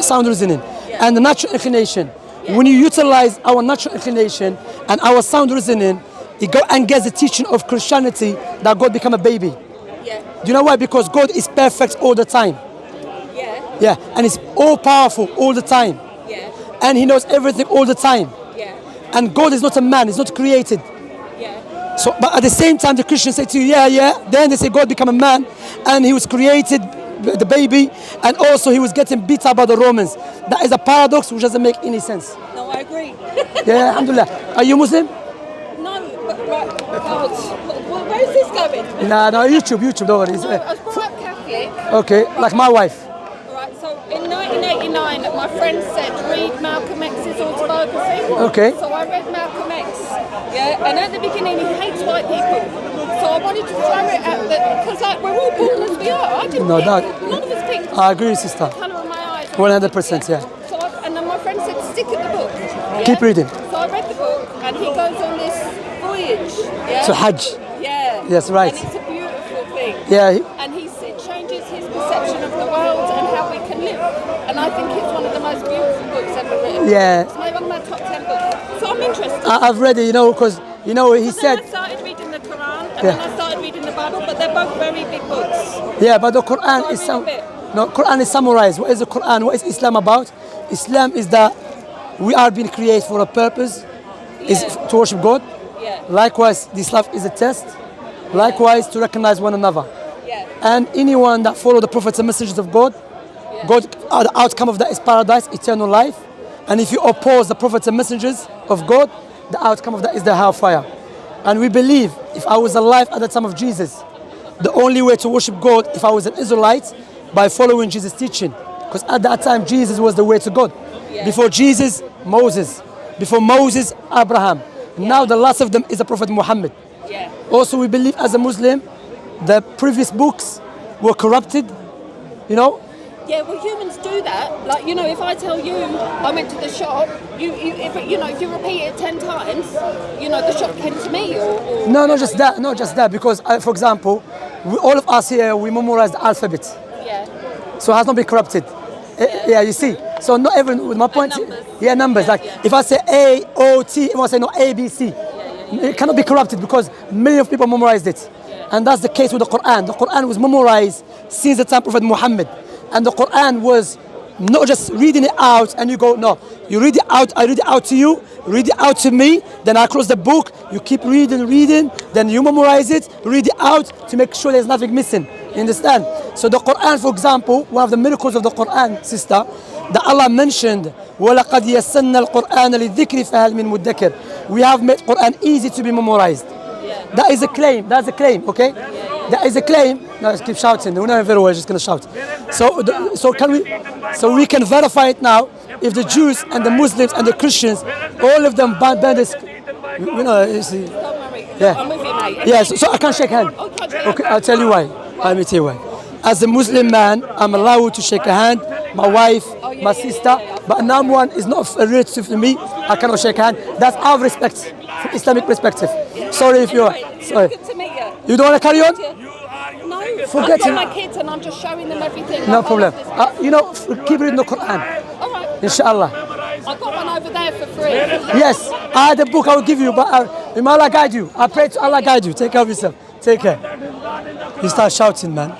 sound reasoning, and the natural inclination. When you utilize our natural inclination and our sound reasoning, you go and get the teaching of Christianity that God become a baby. Yeah. Do you know why? Because God is perfect all the time. Yeah. Yeah, and He's all powerful all the time. Yeah. And He knows everything all the time. Yeah. And God is not a man, He's not created. Yeah. So, but at the same time, the Christians say to you, yeah. Then they say God become a man, and He was created, the baby, and also He was getting beat up by the Romans. That is a paradox which doesn't make any sense. No, I agree. Yeah, alhamdulillah. Are you Muslim? No, but right. God. Where is this going? No, YouTube, don't worry. No, I was brought up Catholic. Okay, like my wife. Right, so in 1989, my friend said, read Malcolm X's autobiography. Okay. So I read Malcolm X, yeah, and at the beginning he hates white people. So I wanted to throw it at the, because like, we're all born as we are. I didn't pick, none of us picked I agree, sister. the colour of my eyes. 100%, yeah. So and then my friend said, stick at the book. Yeah? Keep reading. So I read the book, and he goes on this voyage. Yeah? So Hajj. Yeah. Yes, right. And it's a beautiful thing. Yeah. And it changes his perception of the world and how we can live. And I think it's one of the most beautiful books ever written. Yeah. It's one of my top 10 books. So I'm interested. I've read it, because, he Then said... I started reading the Quran, and then I started reading the Bible, but they're both very big books. Yeah, but the Quran So is I read a bit. Quran is summarized. What is the Quran? What is Islam about? Islam is that we are being created for a purpose, is to worship God. Yeah. Likewise, this life is a test. Likewise, to recognize one another. Yeah. And anyone that follow the prophets and messages of God, the outcome of that is paradise, eternal life. And if you oppose the prophets and messengers of God, the outcome of that is the hellfire. And we believe, if I was alive at the time of Jesus, the only way to worship God, if I was an Israelite, by following Jesus' teaching. Because at that time, Jesus was the way to God. Yeah. Before Jesus, Moses. Before Moses, Abraham. Now the last of them is the Prophet Muhammad. Yeah. Also, we believe as a Muslim, the previous books were corrupted, Yeah, well, humans do that. Like, if I tell you I went to the shop, if you repeat it 10 times, the shop came to me, or No, not just that. Because, for example, all of us here, we memorize the alphabet. yeah, So it has not been corrupted. Yeah, you see. So not everyone, with my point, numbers. yeah, numbers. Like if I say A, O, T, I want to say no, A, B, C. It cannot be corrupted because millions of people memorized it. And that's the case with the Quran. The Quran was memorized since the time of Prophet Muhammad. And the Quran was not just reading it out and you go, no, you read it out, I read it out to you, read it out to me, then I close the book, you keep reading, then you memorize it, read it out to make sure there's nothing missing. You understand? So the Quran, for example, one of the miracles of the Quran, sister, that Allah mentioned, وَلَقَدْ يَسَّنَّا الْقُرْآنَ لِلذِّكْرِ فَهَلْ مِن مُدَّكِرٍ. We have made Quran easy to be memorized. That is a claim, okay? That is a claim. No, just keep shouting. We're not very well, just gonna shout. So we can verify it now. If the Jews and the Muslims and the Christians, all of them ban this, you see. don't worry. Yeah. I'm with you, mate. Yeah, so I can't shake hands. Okay, I'll tell you why. Let me tell you why. As a Muslim man, I'm allowed to shake a hand. My wife, my sister, but another one is not a relative to me. I cannot shake a hand. That's our respect, from Islamic perspective. Sorry if you're. Sorry. Good to meet you. You don't want to carry on? No, Forget I've it. got my kids and I'm just showing them everything. No Like, problem. I love this. Keep reading the Quran, All right. inshallah. I got one over there for free. Yes, I had a book I will give you, but may Allah guide you. I pray to Allah guide you. Take care of yourself. Take care. You start shouting, man.